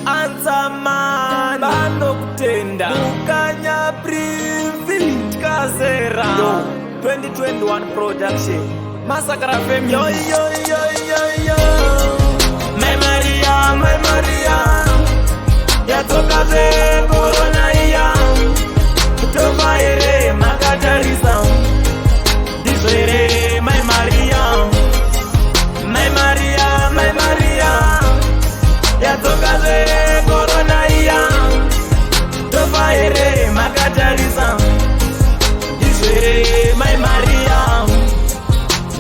answer man bano kutenda Mukanya Privi Kazera 2021 production Massacre FM. Yo yo yo yo yo My Maria yatoka ze corona iya kutomaere makatarisa disere My Maria yatoka ze corona iya kutomaere makatarisa disere My Maria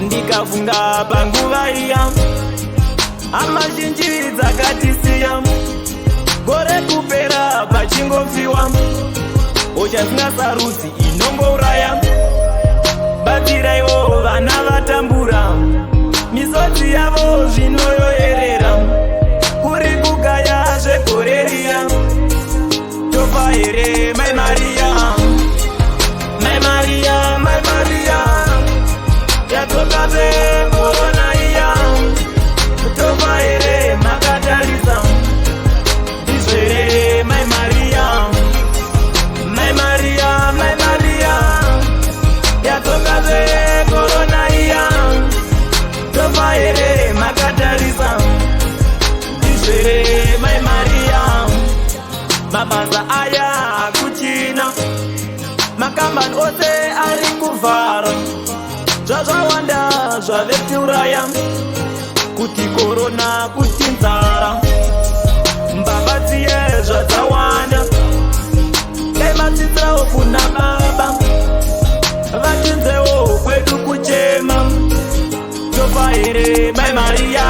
ndikafunga panguva iya amazhinji dzakatisiya gore kupera pachingofiwa uchasinga sarudzi inongouraya batiraiwo vana vatambura misodzi yavo zvinoyoerera kuri kugaya zvegore riya tofa here My Maria yatoka zekorona iya tofa here makatarisa disere My Maria yatoka zekorona iya tofa here makatarisa disere My Maria mabasa aya akuchina makambani ose ari kuvhara zvazvawanda zvavetiuraya kuti korona kuti nzara mbavha dziye zvadzawanda ematsitsirawo kuna baba vatinzewo kwedu kuchema tofa here My Maria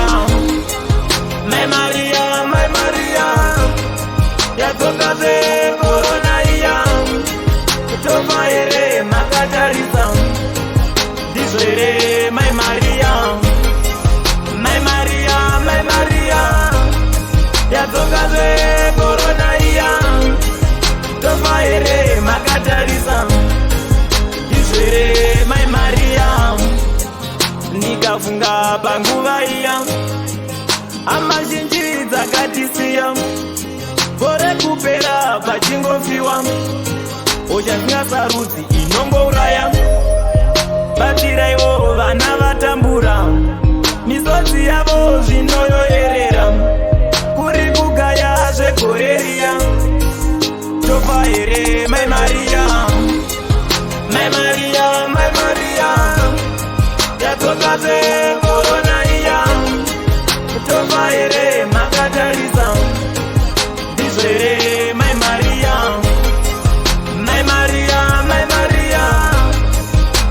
yatoka zekorona iya tofa here makatarisa disere My Maria yatoka zekorona iya tofa here makatarisa disere My Maria ndikafunga panguva iya amazhinji dzakatisiya gore kupera pachingofiwa uchasinga sarudzi inongouraya batiraiwo vana vatambura misodzi yavo zvinoyoerera kuri kugaya zvegore riya tofa here My Maria yatoka zekorona iya tofa here makatarisa disere My Maria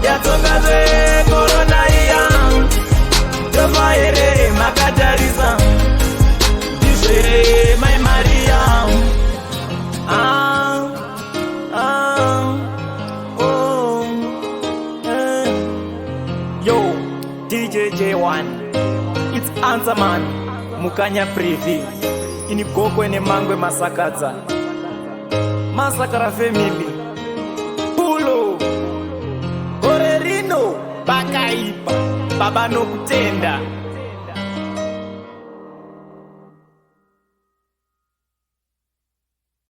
yatoka zekorona iya tofa here makatarisa disere My Maria Yo DJ J1 it's answer man Mukanya Privi ini goko ene mangwe masakadza Massacre family pulo gore rino bakaipa baba nokutenda